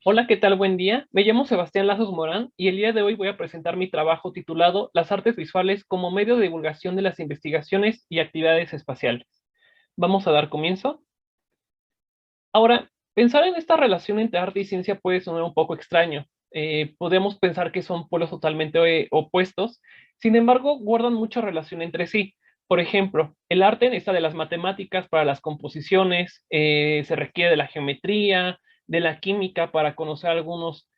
Hola, ¿qué tal? Buen día. Me llamo Sebastián Lazos Morán y el día de hoy voy a presentar mi trabajo titulado Las artes visuales como medio de divulgación de las investigaciones y actividades espaciales. Vamos a dar comienzo. Ahora, pensar en esta relación entre arte y ciencia puede sonar un poco extraño. Podemos pensar que son polos totalmente opuestos, sin embargo, guardan mucha relación entre sí. Por ejemplo, el arte necesita de las matemáticas para las composiciones, se requiere de la geometría, de la química para conocer algunos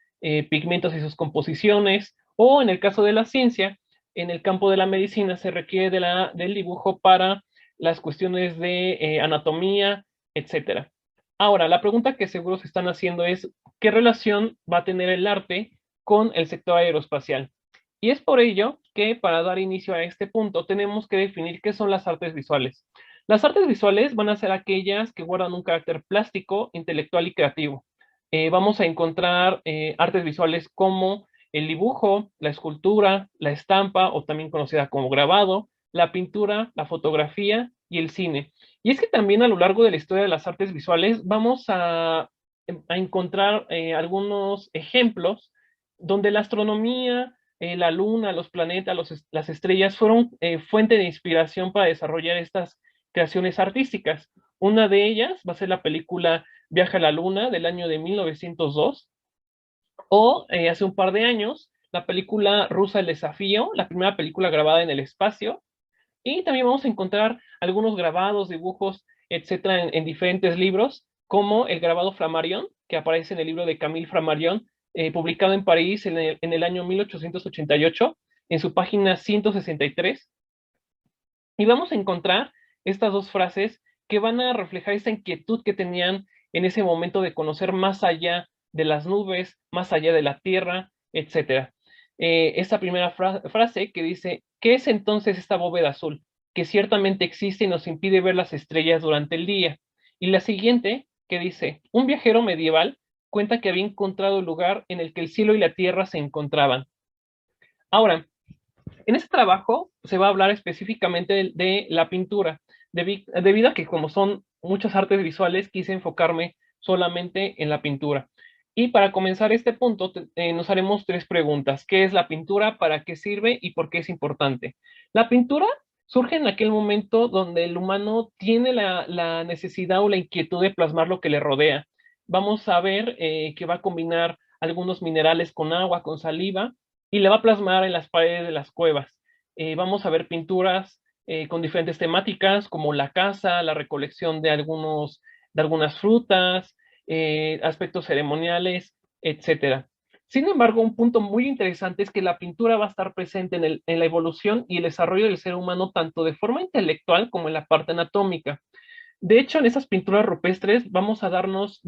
pigmentos y sus composiciones, o en el caso de la ciencia, en el campo de la medicina se requiere del dibujo para las cuestiones de anatomía, etcétera. Ahora, la pregunta que seguro se están haciendo es, ¿qué relación va a tener el arte con el sector aeroespacial? Y es por ello que para dar inicio a este punto tenemos que definir qué son las artes visuales. Las artes visuales van a ser aquellas que guardan un carácter plástico, intelectual y creativo. Vamos a encontrar artes visuales como el dibujo, la escultura, la estampa o también conocida como grabado, la pintura, la fotografía y el cine. Y es que también a lo largo de la historia de las artes visuales vamos a encontrar algunos ejemplos donde la astronomía, la luna, los planetas, las estrellas fueron fuente de inspiración para desarrollar estas creaciones artísticas. Una de ellas va a ser la película Viaje a la Luna del año de 1902 o hace un par de años la película rusa El Desafío, la primera película grabada en el espacio, y también vamos a encontrar algunos grabados, dibujos, etcétera, en diferentes libros, como el grabado Flammarion, que aparece en el libro de Camille Flammarion, publicado en París en el año 1888, en su página 163. Y vamos a encontrar estas dos frases que van a reflejar esa inquietud que tenían en ese momento de conocer más allá de las nubes, más allá de la tierra, etcétera. Esta primera frase que dice, ¿qué es entonces esta bóveda azul? Que ciertamente existe y nos impide ver las estrellas durante el día. Y la siguiente que dice, un viajero medieval cuenta que había encontrado el lugar en el que el cielo y la tierra se encontraban. Ahora, en este trabajo se va a hablar específicamente de la pintura, debido a que como son muchas artes visuales, quise enfocarme solamente en la pintura. Y para comenzar este punto, nos haremos tres preguntas. ¿Qué es la pintura? ¿Para qué sirve? ¿Y por qué es importante? La pintura surge en aquel momento donde el humano tiene la necesidad o la inquietud de plasmar lo que le rodea. Vamos a ver que va a combinar algunos minerales con agua, con saliva, y le va a plasmar en las paredes de las cuevas. Vamos a ver pinturas con diferentes temáticas, como la caza, la recolección de algunas frutas, aspectos ceremoniales, etcétera. Sin embargo, un punto muy interesante es que la pintura va a estar presente en la evolución y el desarrollo del ser humano tanto de forma intelectual como en la parte anatómica. De hecho, en esas pinturas rupestres vamos a darnos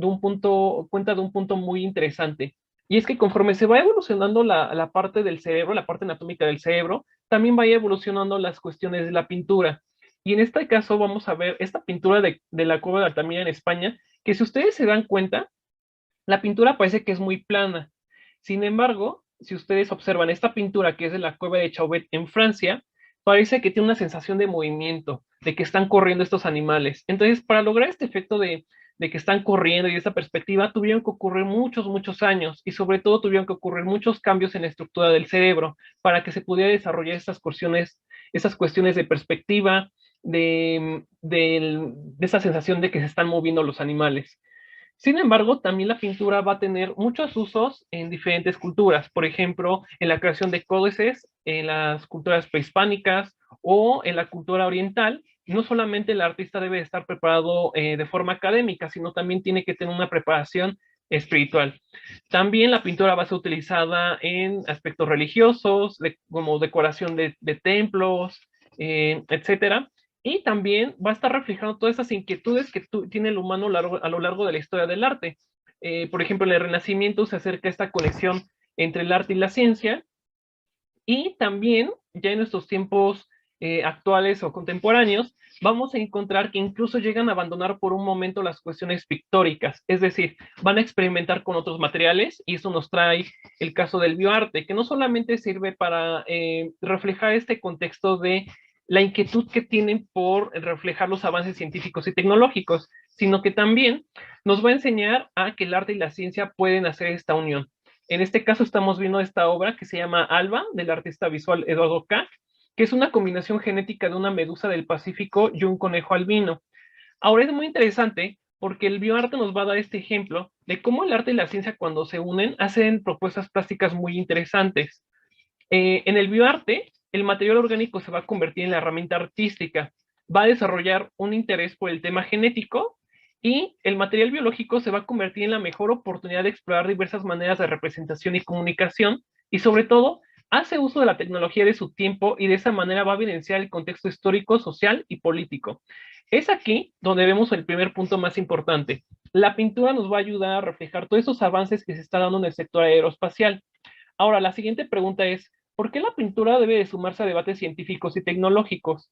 cuenta de un punto muy interesante. Y es que conforme se va evolucionando la parte del cerebro, la parte anatómica del cerebro, también va evolucionando las cuestiones de la pintura. Y en este caso vamos a ver esta pintura de la cueva de Altamira en España, que si ustedes se dan cuenta, la pintura parece que es muy plana. Sin embargo, si ustedes observan esta pintura que es de la cueva de Chauvet en Francia, parece que tiene una sensación de movimiento, de que están corriendo estos animales. Entonces, para lograr este efecto de que están corriendo y esta perspectiva, tuvieron que ocurrir muchos, muchos años y sobre todo tuvieron que ocurrir muchos cambios en la estructura del cerebro para que se pudiera desarrollar estas cuestiones de perspectiva, de esa sensación de que se están moviendo los animales. Sin embargo, también la pintura va a tener muchos usos en diferentes culturas, por ejemplo, en la creación de códices, en las culturas prehispánicas o en la cultura oriental. No solamente el artista debe estar preparado de forma académica, sino también tiene que tener una preparación espiritual. También la pintura va a ser utilizada en aspectos religiosos, como decoración de templos, etcétera. Y también va a estar reflejando todas esas inquietudes que tiene el humano a lo largo de la historia del arte. Por ejemplo, en el Renacimiento se acerca esta conexión entre el arte y la ciencia, y también ya en nuestros tiempos actuales o contemporáneos, vamos a encontrar que incluso llegan a abandonar por un momento las cuestiones pictóricas, es decir, van a experimentar con otros materiales, y eso nos trae el caso del bioarte, que no solamente sirve para reflejar este contexto de la inquietud que tienen por reflejar los avances científicos y tecnológicos, sino que también nos va a enseñar a que el arte y la ciencia pueden hacer esta unión. En este caso estamos viendo esta obra que se llama Alba, del artista visual Eduardo Kac, que es una combinación genética de una medusa del Pacífico y un conejo albino. Ahora es muy interesante porque el bioarte nos va a dar este ejemplo de cómo el arte y la ciencia cuando se unen hacen propuestas plásticas muy interesantes. En el bioarte, el material orgánico se va a convertir en la herramienta artística, va a desarrollar un interés por el tema genético y el material biológico se va a convertir en la mejor oportunidad de explorar diversas maneras de representación y comunicación y sobre todo hace uso de la tecnología de su tiempo y de esa manera va a evidenciar el contexto histórico, social y político. Es aquí donde vemos el primer punto más importante. La pintura nos va a ayudar a reflejar todos esos avances que se están dando en el sector aeroespacial. Ahora, la siguiente pregunta es, ¿por qué la pintura debe de sumarse a debates científicos y tecnológicos?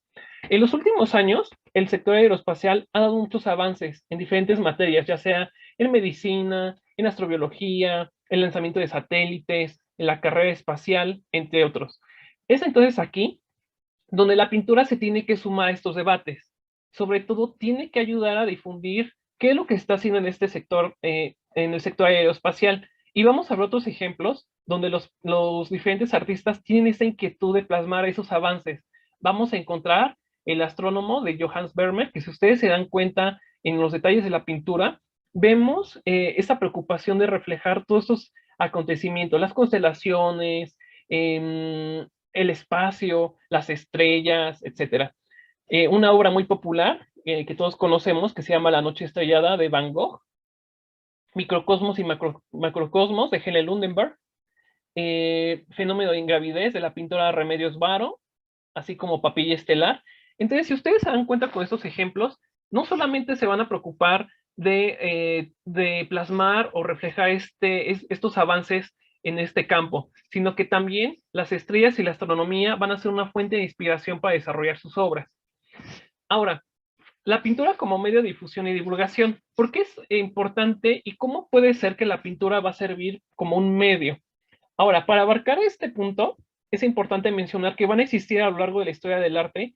En los últimos años, el sector aeroespacial ha dado muchos avances en diferentes materias, ya sea en medicina, en astrobiología, el lanzamiento de satélites, en la carrera espacial, entre otros. Es entonces aquí donde la pintura se tiene que sumar a estos debates. Sobre todo, tiene que ayudar a difundir qué es lo que está haciendo en este sector, en el sector aeroespacial. Y vamos a ver otros ejemplos donde los diferentes artistas tienen esa inquietud de plasmar esos avances. Vamos a encontrar el astrónomo de Johannes Vermeer, que si ustedes se dan cuenta en los detalles de la pintura, vemos esa preocupación de reflejar todos estos acontecimientos, las constelaciones, el espacio, las estrellas, etcétera. Una obra muy popular que todos conocemos que se llama La Noche Estrellada de Van Gogh, Microcosmos y Macrocosmos de Helen Lundenberg, Fenómeno de Ingravidez de la pintora Remedios Varo, así como Papilla Estelar. Entonces, si ustedes se dan cuenta con estos ejemplos, no solamente se van a preocupar de plasmar o reflejar estos avances en este campo, sino que también las estrellas y la astronomía van a ser una fuente de inspiración para desarrollar sus obras. Ahora, la pintura como medio de difusión y divulgación, ¿por qué es importante y cómo puede ser que la pintura va a servir como un medio? Ahora, para abarcar este punto, es importante mencionar que van a existir a lo largo de la historia del arte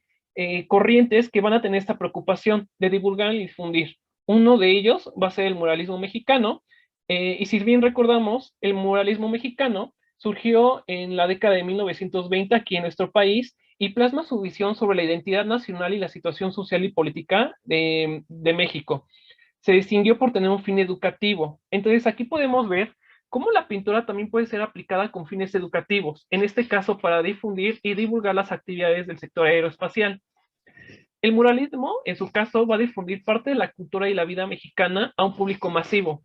corrientes que van a tener esta preocupación de divulgar y difundir. Uno de ellos va a ser el muralismo mexicano, y si bien recordamos, el muralismo mexicano surgió en la década de 1920 aquí en nuestro país y plasma su visión sobre la identidad nacional y la situación social y política de México. Se distinguió por tener un fin educativo. Entonces aquí podemos ver cómo la pintura también puede ser aplicada con fines educativos, en este caso para difundir y divulgar las actividades del sector aeroespacial. El muralismo, en su caso, va a difundir parte de la cultura y la vida mexicana a un público masivo.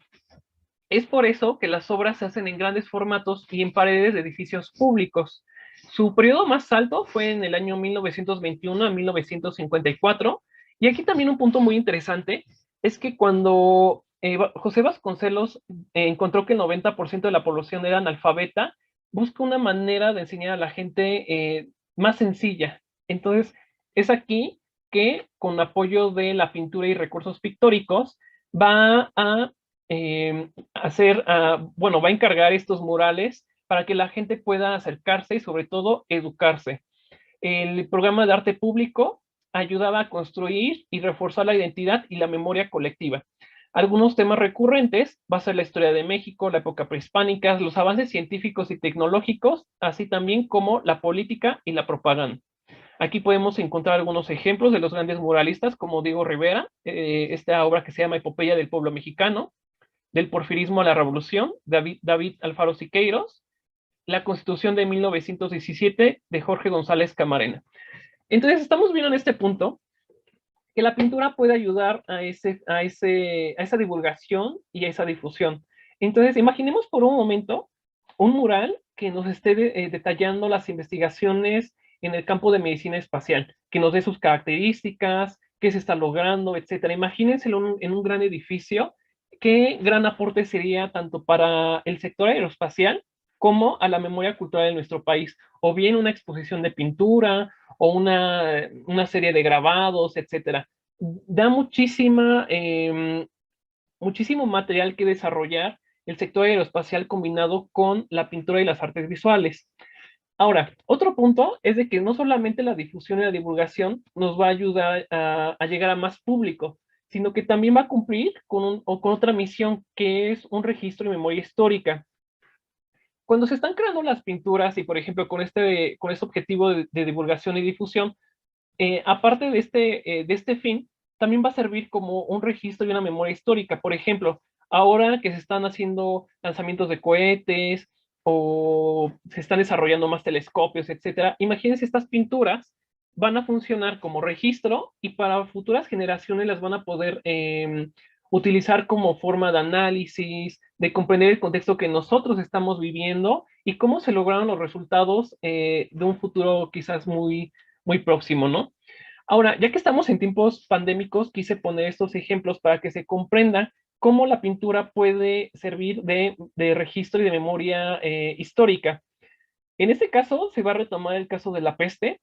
Es por eso que las obras se hacen en grandes formatos y en paredes de edificios públicos. Su periodo más alto fue en el año 1921 a 1954, y aquí también un punto muy interesante es que cuando José Vasconcelos encontró que el 90% de la población era analfabeta, busca una manera de enseñar a la gente más sencilla. Entonces, es aquí que con apoyo de la pintura y recursos pictóricos va a bueno, va a encargar estos murales para que la gente pueda acercarse y sobre todo educarse. El programa de arte público ayudaba a construir y reforzar la identidad y la memoria colectiva. Algunos temas recurrentes va a ser la historia de México, la época prehispánica, los avances científicos y tecnológicos, así también como la política y la propaganda. Aquí podemos encontrar algunos ejemplos de los grandes muralistas como Diego Rivera, esta obra que se llama Epopeya del Pueblo Mexicano, del porfirismo a la revolución, David Alfaro Siqueiros, la Constitución de 1917 de Jorge González Camarena. Entonces estamos viendo en este punto que la pintura puede ayudar a esa divulgación y a esa difusión. Entonces imaginemos por un momento un mural que nos esté detallando las investigaciones en el campo de medicina espacial, que nos dé sus características, qué se está logrando, etcétera. Imagínense en un gran edificio, qué gran aporte sería tanto para el sector aeroespacial como a la memoria cultural de nuestro país, o bien una exposición de pintura, o una serie de grabados, etcétera. Da muchísimo material que desarrollar el sector aeroespacial combinado con la pintura y las artes visuales. Ahora, otro punto es de que no solamente la difusión y la divulgación nos va a ayudar a llegar a más público, sino que también va a cumplir o con otra misión, que es un registro de memoria histórica. Cuando se están creando las pinturas y, por ejemplo, con este objetivo de divulgación y difusión, aparte de este fin, también va a servir como un registro y una memoria histórica. Por ejemplo, ahora que se están haciendo lanzamientos de cohetes o se están desarrollando más telescopios, etcétera, imagínense, estas pinturas van a funcionar como registro y para futuras generaciones las van a poder utilizar como forma de análisis, de comprender el contexto que nosotros estamos viviendo y cómo se lograron los resultados de un futuro quizás muy próximo, ¿no? Ahora, ya que estamos en tiempos pandémicos, quise poner estos ejemplos para que se comprenda cómo la pintura puede servir de registro y de memoria histórica. En este caso, se va a retomar el caso de la peste,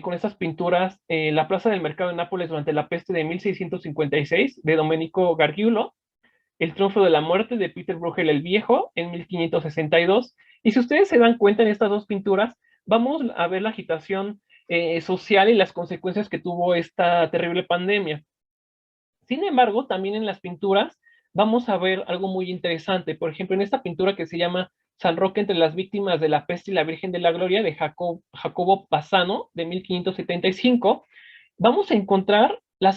con estas pinturas, la Plaza del Mercado de Nápoles durante la peste de 1656, de Domenico Gargiulo, el triunfo de la muerte de Peter Bruegel el Viejo en 1562. Y si ustedes se dan cuenta en estas dos pinturas, vamos a ver la agitación social y las consecuencias que tuvo esta terrible pandemia. Sin embargo, también en las pinturas vamos a ver algo muy interesante. Por ejemplo, en esta pintura que se llama San Roque entre las víctimas de la peste y la Virgen de la Gloria de Jacobo Bassano de 1575, vamos a encontrar los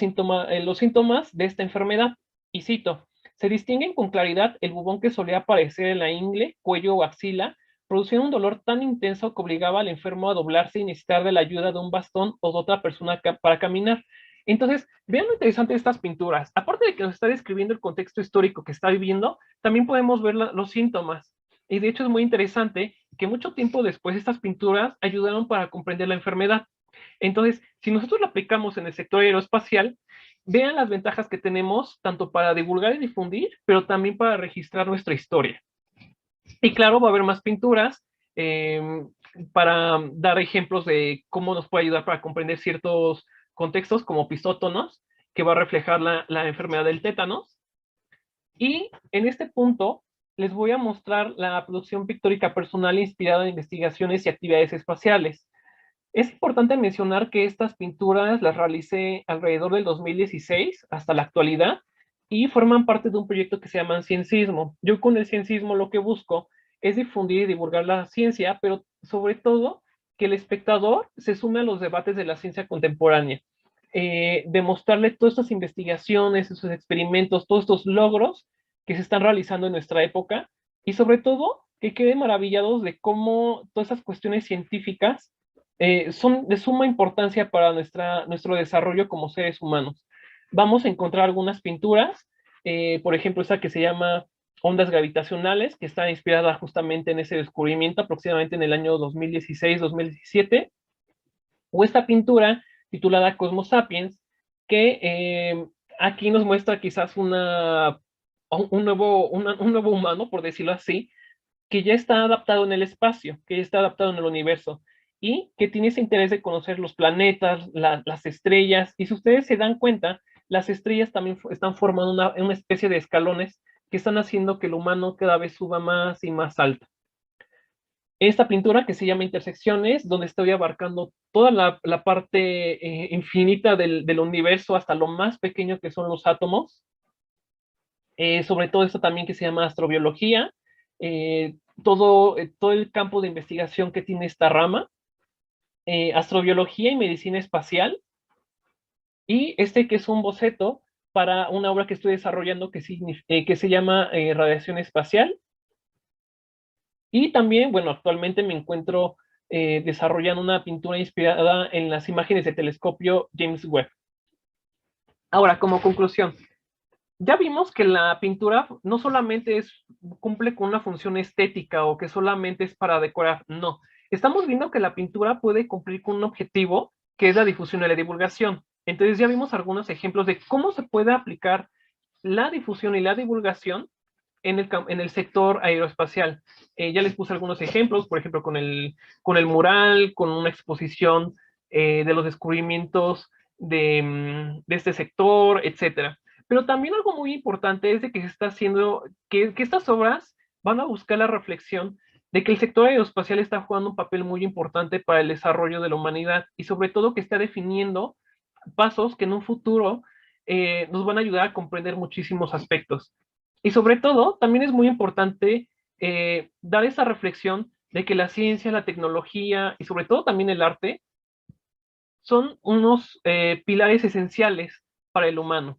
síntomas de esta enfermedad. Y cito, se distinguen con claridad el bubón que solía aparecer en la ingle, cuello o axila, producía un dolor tan intenso que obligaba al enfermo a doblarse y necesitar de la ayuda de un bastón o de otra persona para caminar. Entonces, vean lo interesante de estas pinturas. Aparte de que nos está describiendo el contexto histórico que está viviendo, también podemos ver los síntomas. Y de hecho es muy interesante que mucho tiempo después estas pinturas ayudaron para comprender la enfermedad. Entonces, si nosotros la aplicamos en el sector aeroespacial, vean las ventajas que tenemos tanto para divulgar y difundir, pero también para registrar nuestra historia. Y claro, va a haber más pinturas eh, para dar ejemplos de cómo nos puede ayudar para comprender ciertos contextos como pisótonos, que va a reflejar la enfermedad del tétanos. Y en este punto les voy a mostrar la producción pictórica personal inspirada en investigaciones y actividades espaciales. Es importante mencionar que estas pinturas las realicé alrededor del 2016 hasta la actualidad y forman parte de un proyecto que se llama Ciencismo. Yo con el Ciencismo lo que busco es difundir y divulgar la ciencia, pero sobre todo que el espectador se sume a los debates de la ciencia contemporánea. Demostrarle todas estas investigaciones, esos experimentos, todos estos logros que se están realizando en nuestra época y sobre todo que queden maravillados de cómo todas esas cuestiones científicas son de suma importancia para nuestro desarrollo como seres humanos. Vamos a encontrar algunas pinturas, por ejemplo, esta que se llama Ondas Gravitacionales, que está inspirada justamente en ese descubrimiento, aproximadamente en el año 2016-2017, o esta pintura titulada Cosmos Sapiens, que aquí nos muestra quizás un nuevo humano, por decirlo así, que ya está adaptado en el espacio, que ya está adaptado en el universo y que tiene ese interés de conocer los planetas, las estrellas. Y si ustedes se dan cuenta, las estrellas también están formando una especie de escalones que están haciendo que el humano cada vez suba más y más alto. Esta pintura que se llama Intersecciones, donde estoy abarcando toda la parte infinita del universo hasta lo más pequeño que son los átomos, sobre todo esto también que se llama astrobiología, todo el campo de investigación que tiene esta rama, astrobiología y medicina espacial, y este que es un boceto para una obra que estoy desarrollando que se llama Radiación Espacial, y también, bueno, actualmente me encuentro desarrollando una pintura inspirada en las imágenes del telescopio James Webb. Ahora, como conclusión, ya vimos que la pintura no solamente cumple con una función estética o que solamente es para decorar, no. Estamos viendo que la pintura puede cumplir con un objetivo que es la difusión y la divulgación. Entonces ya vimos algunos ejemplos de cómo se puede aplicar la difusión y la divulgación en el sector aeroespacial. Ya les puse algunos ejemplos, por ejemplo, con el mural, con una exposición de los descubrimientos de este sector, etcétera. Pero también algo muy importante es de que se está haciendo, que estas obras van a buscar la reflexión de que el sector aeroespacial está jugando un papel muy importante para el desarrollo de la humanidad y sobre todo que está definiendo pasos que en un futuro nos van a ayudar a comprender muchísimos aspectos. Y sobre todo, también es muy importante dar esa reflexión de que la ciencia, la tecnología y sobre todo también el arte son unos pilares esenciales para el humano.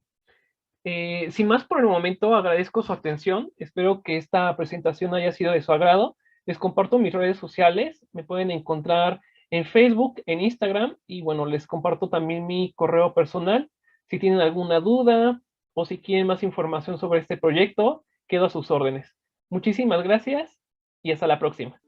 Sin más por el momento, agradezco su atención. Espero que esta presentación haya sido de su agrado. Les comparto mis redes sociales. Me pueden encontrar en Facebook, en Instagram y bueno, les comparto también mi correo personal. Si tienen alguna duda o si quieren más información sobre este proyecto, quedo a sus órdenes. Muchísimas gracias y hasta la próxima.